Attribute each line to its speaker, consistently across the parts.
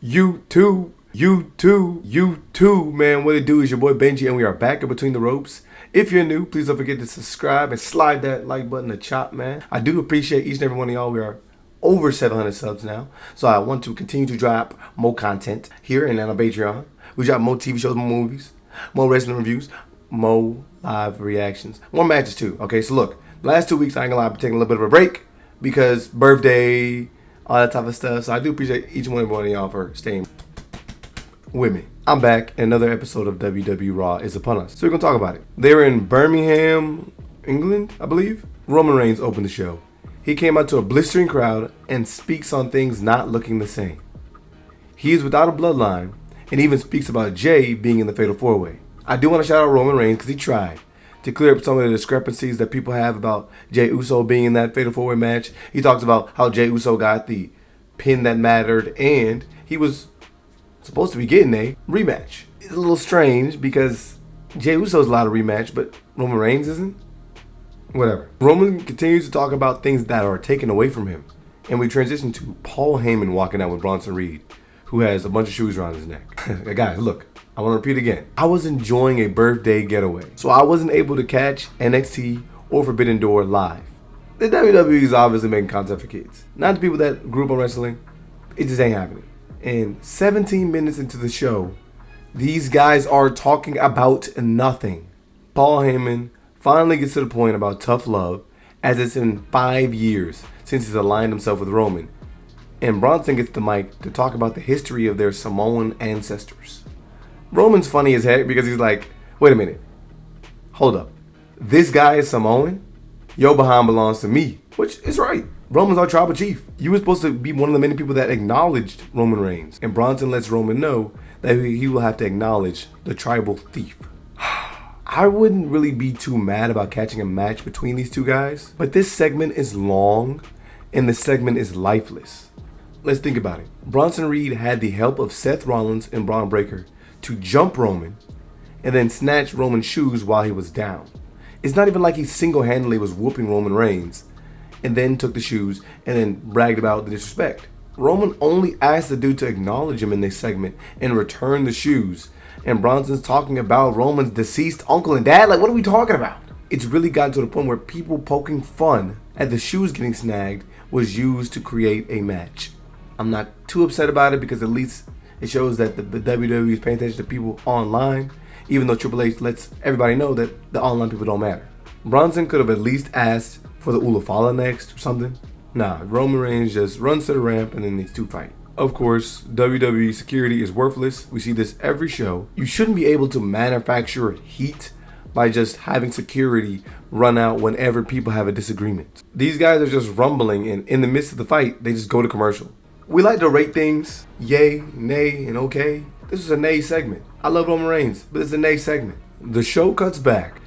Speaker 1: YouTube, man. What it do is your boy Benji, and we are back in Between the Ropes. If you're new, please don't forget to subscribe and slide that like button to chop, man. I do appreciate each and every one of y'all. We are over 700 subs now, so I want to continue to drop more content here and on our Patreon. We drop more TV shows, more movies, more wrestling reviews, more live reactions, more matches too. Okay, so look, the last 2 weeks I ain't gonna lie, I've been taking a little bit of a break because birthday, all that type of stuff. So I do appreciate each and every one of y'all for staying with me. I'm back, and another episode of WWE Raw is upon us. So we're gonna talk about it. They were in Birmingham, England, I believe. Roman Reigns opened the show. He came out to a blistering crowd and speaks on things not looking the same. He is without a bloodline and even speaks about Jay being in the Fatal 4-Way. I do want to shout out Roman Reigns because he tried to clear up some of the discrepancies that people have about Jey Uso being in that Fatal 4-Way match. He talks about how Jey Uso got the pin that mattered and he was supposed to be getting a rematch. It's a little strange because Jey Uso's allowed a rematch, but Roman Reigns isn't. Whatever. Roman continues to talk about things that are taken away from him. And we transition to Paul Heyman walking out with Bronson Reed, who has a bunch of shoes around his neck. Guys, look, I want to repeat again. I was enjoying a birthday getaway, so I wasn't able to catch NXT or Forbidden Door live. The WWE is obviously making content for kids. Not the people that grew up on wrestling. It just ain't happening. And 17 minutes into the show, these guys are talking about nothing. Paul Heyman finally gets to the point about tough love, as it's been 5 years since he's aligned himself with Roman. And Bronson gets the mic to talk about the history of their Samoan ancestors. Roman's funny as heck because he's like, wait a minute, hold up. This guy is Samoan? Your behind belongs to me, which is right. Roman's our tribal chief. You were supposed to be one of the many people that acknowledged Roman Reigns. And Bronson lets Roman know that he will have to acknowledge the tribal thief. I wouldn't really be too mad about catching a match between these two guys, but this segment is long and the segment is lifeless. Let's think about it. Bronson Reed had the help of Seth Rollins and Braun Breaker to jump Roman and then snatch Roman's shoes while he was down. It's not even like he single-handedly was whooping Roman Reigns and then took the shoes and then bragged about the disrespect. Roman only asked the dude to acknowledge him in this segment and return the shoes. And Bronson's talking about Roman's deceased uncle and dad. Like, what are we talking about? It's really gotten to the point where people poking fun at the shoes getting snagged was used to create a match. I'm not too upset about it because at least it shows that the WWE is paying attention to people online, even though Triple H lets everybody know that the online people don't matter. Bronson could have at least asked for the Ulafala next or something. Nah, Roman Reigns just runs to the ramp and then these two fight. Of course, WWE security is worthless. We see this every show. You shouldn't be able to manufacture heat by just having security run out whenever people have a disagreement. These guys are just rumbling, and in the midst of the fight, they just go to commercial. We like to rate things yay, nay, and okay. This is a nay segment. I love Roman Reigns, but it's a nay segment. The show cuts back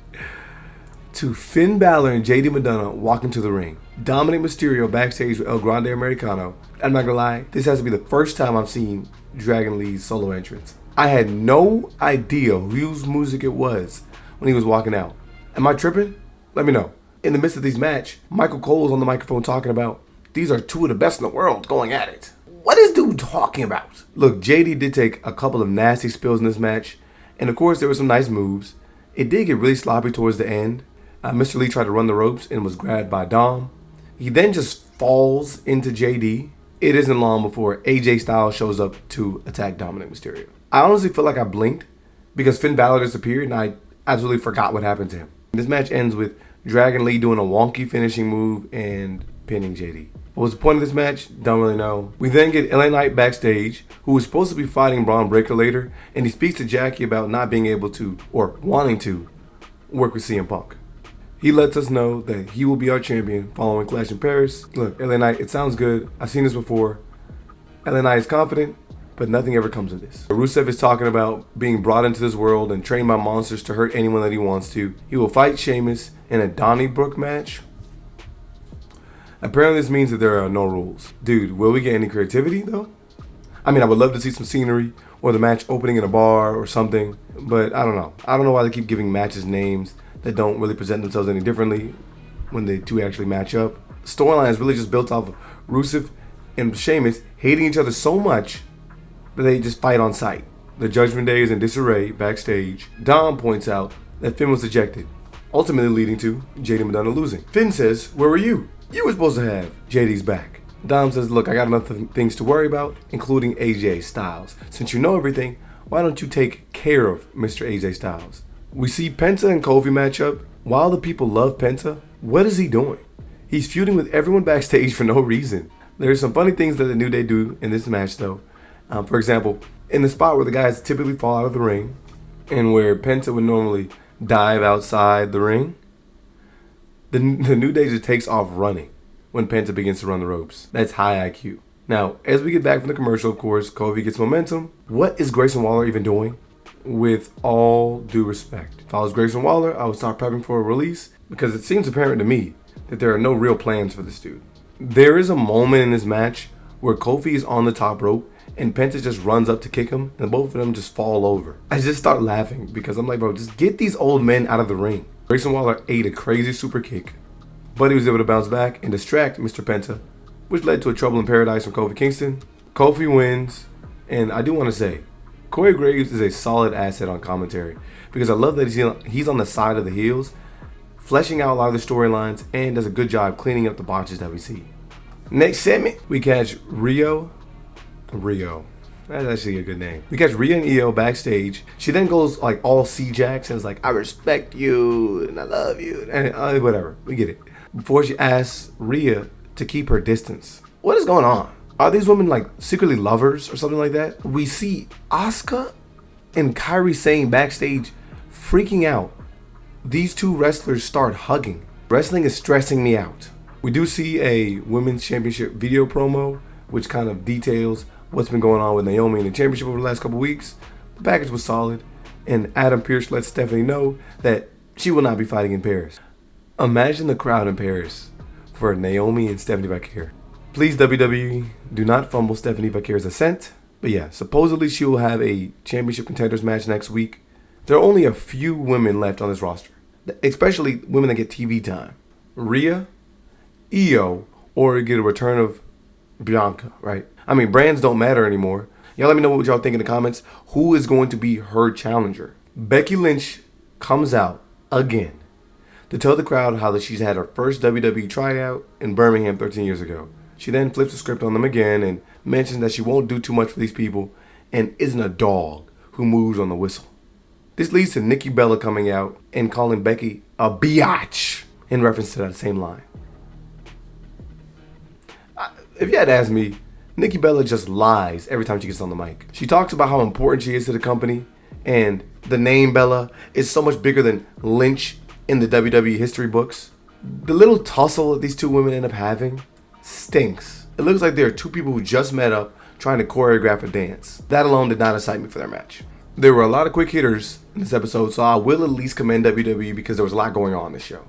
Speaker 1: to Finn Balor and JD McDonough walk into the ring. Dominic Mysterio backstage with El Grande Americano. I'm not gonna lie, this has to be the first time I've seen Dragon Lee's solo entrance. I had no idea whose music it was when he was walking out. Am I tripping? Let me know. In the midst of this match, Michael Cole's on the microphone talking about, these are two of the best in the world going at it. What is dude talking about? Look, JD did take a couple of nasty spills in this match, and of course there were some nice moves. It did get really sloppy towards the end. Mr. Lee tried to run the ropes and was grabbed by Dom. He then just falls into JD. It isn't long before AJ Styles shows up to attack Dominic Mysterio. I honestly feel like I blinked because Finn Balor disappeared and I absolutely forgot what happened to him. This match ends with Dragon Lee doing a wonky finishing move and pinning JD. What was the point of this match? Don't really know. We then get LA Knight backstage, who was supposed to be fighting Braun Breaker later, and he speaks to Jackie about not being able to, or wanting to, work with CM Punk. He lets us know that he will be our champion following Clash in Paris. Look, LA Knight, it sounds good. I've seen this before. LA Knight is confident, but nothing ever comes of this. RUSEV is talking about being brought into this world and trained by monsters to hurt anyone that he wants to. He will fight SHEAMUS in a Donnybrook match. Apparently this means that there are no rules. Dude, will we get any creativity though? I mean, I would love to see some scenery or the match opening in a bar or something, but I don't know. I don't know why they keep giving matches names that don't really present themselves any differently when the two actually match up. The storyline is really just built off of RUSEV and SHEAMUS hating each other so much that they just fight on sight. The Judgment Day is in disarray backstage. Dom points out that Finn was ejected, ultimately leading to JD McDonough losing. Finn says, "Where were you? You were supposed to have JD's back." Dom says, "Look, I got enough things to worry about, including AJ Styles. Since you know everything, why don't you take care of Mr. AJ Styles?" We see Penta and KOFI match up. While the people love Penta, what is he doing? He's feuding with everyone backstage for no reason. There's some funny things that the New Day do in this match though. For example, in the spot where the guys typically fall out of the ring and where Penta would normally dive outside the ring, the New Day just takes off running when Penta begins to run the ropes. That's high IQ. Now, as we get back from the commercial, of course, KOFI gets momentum. What is Grayson Waller even doing? With all due respect, if I was Grayson Waller, I would start prepping for a release, because it seems apparent to me that there are no real plans for this dude. There is a moment in this match where KOFI is on the top rope and Penta just runs up to kick him and both of them just fall over. I just start laughing because I'm like, bro, just get these old men out of the ring. Grayson Waller ate a crazy super kick, but he was able to bounce back and distract Mr. Penta, which led to a Trouble in Paradise from Kofi Kingston. KOFI wins, and I do want to say, Corey Graves is a solid asset on commentary because I love that he's on the side of the heels, fleshing out a lot of the storylines, and does a good job cleaning up the botches that we see. Next segment, we catch Rio. That's actually a good name. We catch Rhea and Io backstage. She then goes like all C-Jacks and is like, "I respect you and I love you," and whatever. We get it. Before she asks Rhea to keep her distance. What is going on? Are these women like secretly lovers or something like that? We see ASUKA and Kairi Sane backstage freaking out. These two wrestlers start hugging. Wrestling is stressing me out. We do see a women's championship video promo, which kind of details what's been going on with Naomi in the championship over the last couple weeks. The package was solid, and Adam Pearce lets Stephanie know that she will not be fighting in Paris. Imagine the crowd in Paris for Naomi and Stephanie VACQUER. Please, WWE, do not fumble Stephanie VACQUER's ascent. But yeah, supposedly she will have a championship contenders match next week. There are only a few women left on this roster, especially women that get TV time. Rhea, Io, or get a return of Bianca, right? I mean, brands don't matter anymore. Y'all let me know what y'all think in the comments. Who is going to be her challenger? Becky Lynch comes out again to tell the crowd how that she's had her first WWE tryout in Birmingham 13 years ago. She then flips the script on them again and mentions that she won't do too much for these people and isn't a dog who moves on the whistle. This leads to Nikki Bella coming out and calling Becky a biatch in reference to that same line. If you had to ask me, Nikki Bella just lies every time she gets on the mic. She talks about how important she is to the company, and the name Bella is so much bigger than Lynch in the WWE history books. The little tussle that these two women end up having stinks. It looks like there are two people who just met up trying to choreograph a dance. That alone did not excite me for their match. There were a lot of quick hitters in this episode, so I will at least commend WWE because there was a lot going on in this show.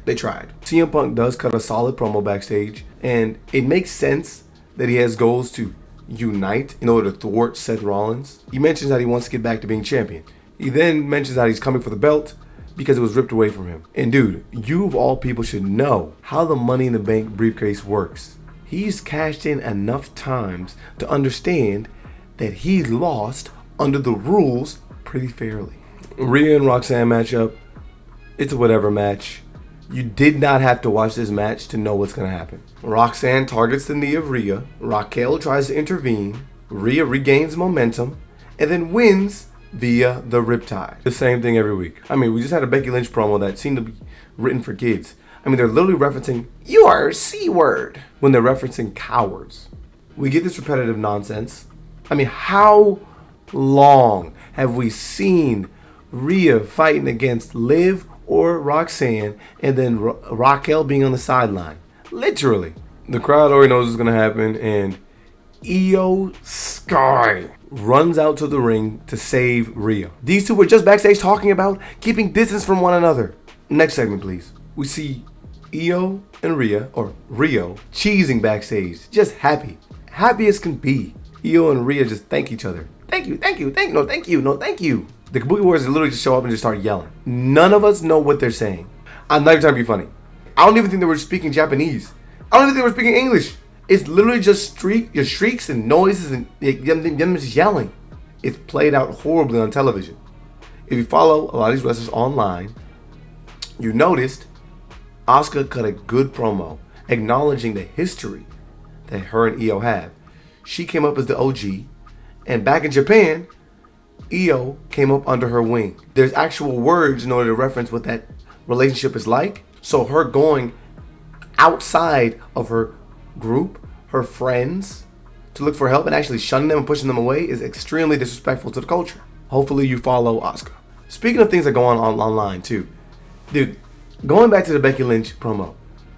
Speaker 1: They tried. CM Punk does cut a solid promo backstage, and it makes sense that he has goals to unite in order to thwart Seth Rollins. He mentions that he wants to get back to being champion. He then mentions that he's coming for the belt because it was ripped away from him. And dude, you of all people should know how the Money in the Bank briefcase works. He's cashed in enough times to understand that he lost under the rules pretty fairly. Rhea and ROXXANE match up. It's a whatever match. You did not have to watch this match to know what's going to happen. ROXXANE targets the knee of Rhea. Raquel tries to intervene. Rhea regains momentum and then wins via the Riptide. The same thing every week. I mean, we just had a Becky Lynch promo that seemed to be written for kids. I mean, they're literally referencing, "You are a C-word," when they're referencing cowards. We get this repetitive nonsense. I mean, how long have we seen Rhea fighting against Liv or ROXXANE and then Raquel being on the sideline? Literally. The crowd already knows what's going to happen, and Io Sky runs out to the ring to save Rhea. These two were just backstage talking about keeping distance from one another. Next segment, please. We see Io and Rhea, or Rio, cheesing backstage. Just happy. Happy as can be. Io and Rhea just thank each other. Thank you, thank you, thank you, no, thank you, no, thank you. The Kabuki Warriors literally just show up and just start yelling. None of us know what they're saying. I'm not even trying to be funny. I don't even think they were speaking Japanese. I don't even think they were speaking English. It's literally just your shrieks and noises and them just yelling. It's played out horribly on television. If you follow a lot of these wrestlers online, you noticed Asuka cut a good promo acknowledging the history that her and Io have. She came up as the OG, and back in Japan, Io came up under her wing. There's actual words in order to reference what that relationship is like. So her going outside of her group, her friends, to look for help and actually shunning them and pushing them away is extremely disrespectful to the culture. Hopefully you follow Asuka. Speaking of things that go on online too, dude, going back to the Becky Lynch promo,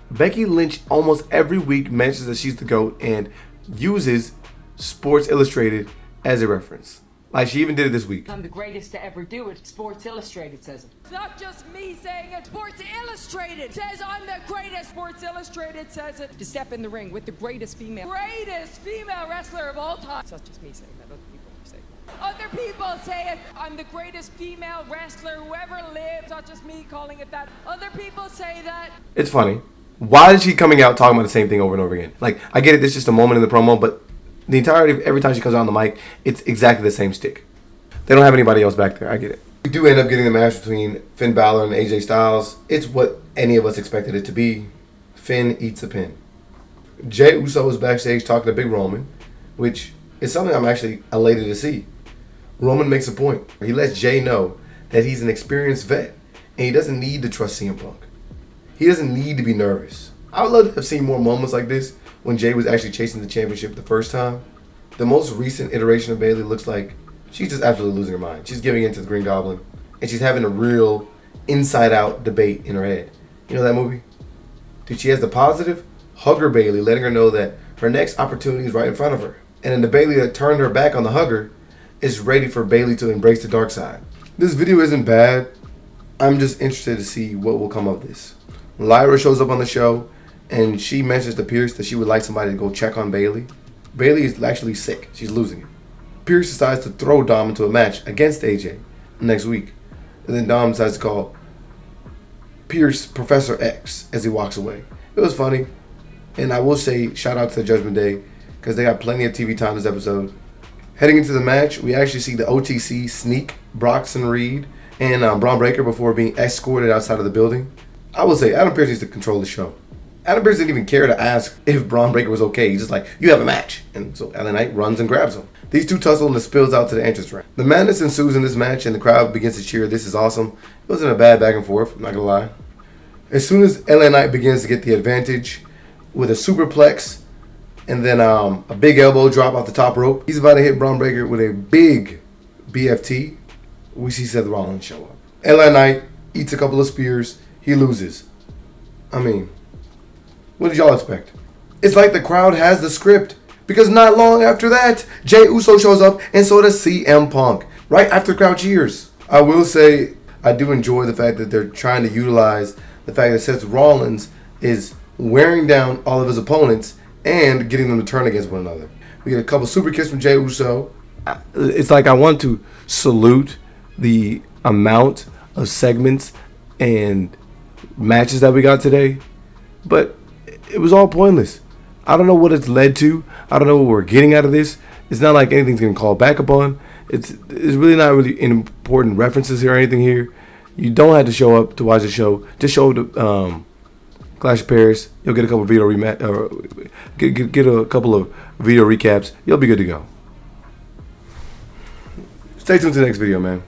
Speaker 1: Becky Lynch almost every week mentions that she's the GOAT and uses Sports Illustrated as a reference. Like she even did it this week.
Speaker 2: I'm the greatest to ever do it. Sports Illustrated says it. It's not just me saying it. Sports Illustrated says I'm the greatest. Sports Illustrated says it. To step in the ring with the greatest female wrestler of all time. It's not just me saying that. Other people say it. I'm the greatest female wrestler who ever lived. Not just me calling it that. Other people say that.
Speaker 1: It's funny. Why is she coming out talking about the same thing over and over again? Like, I get it, this is just a moment in the promo, but the entirety of every time she comes out on the mic, it's exactly the same stick. They don't have anybody else back there. I get it. We do end up getting the match between Finn Balor and AJ Styles. It's what any of us expected it to be. Finn eats a pin. Jey Uso is backstage talking to Big Roman, which is something I'm actually elated to see. Roman makes a point. He lets Jey know that he's an experienced vet and he doesn't need to trust CM Punk. He doesn't need to be nervous. I would love to have seen more moments like this when Jey was actually chasing the championship the first time. The most recent iteration of Bayley looks like she's just absolutely losing her mind. She's giving in to the Green Goblin and she's having a real inside-out debate in her head. You know that movie? Dude, she has the positive hugger Bayley, letting her know that her next opportunity is right in front of her. And then the Bayley that turned her back on the hugger is ready for Bayley to embrace the dark side. This video isn't bad. I'm just interested to see what will come of this. Lyra shows up on the show and she mentions to Pierce that she would like somebody to go check on Bayley. Bayley is actually sick. She's losing it. Pierce decides to throw Dom into a match against AJ next week. And then Dom decides to call Pierce Professor X as he walks away. It was funny. And I will say shout out to the Judgment Day because they got plenty of TV time this episode. Heading into the match, we actually see the OTC sneak Broxton Reed and Braun Breaker before being escorted outside of the building. I will say, Adam Pearce needs to control the show. Adam Pearce didn't even care to ask if Braun Breaker was okay. He's just like, you have a match. And so LA Knight runs and grabs him. These two tussle and it spills out to the entrance ramp. The madness ensues in this match and the crowd begins to cheer. This is awesome. It wasn't a bad back and forth, I'm not going to lie. As soon as LA Knight begins to get the advantage with a superplex, and then a big elbow drop off the top rope. He's about to hit Braun Breaker with a big BFT. We see Seth Rollins show up. LA Knight eats a couple of spears. He loses. I mean, what did y'all expect? It's like the crowd has the script. Because not long after that, Jey Uso shows up and so does CM Punk. Right after the crowd cheers. I will say, I do enjoy the fact that they're trying to utilize the fact that Seth Rollins is wearing down all of his opponents and getting them to turn against one another. We get a couple super kicks from Jey Uso. It's like I want to salute the amount of segments and matches that we got today, but it was all pointless. I don't know what it's led to. I don't know what we're getting out of this. It's not like anything's getting called back upon. It's really not really important references here or anything here. You don't have to show up to watch the show. Just show the Clash of Paris. You'll get a couple of video get a couple of video recaps. You'll be good to go. Stay tuned to the next video, man.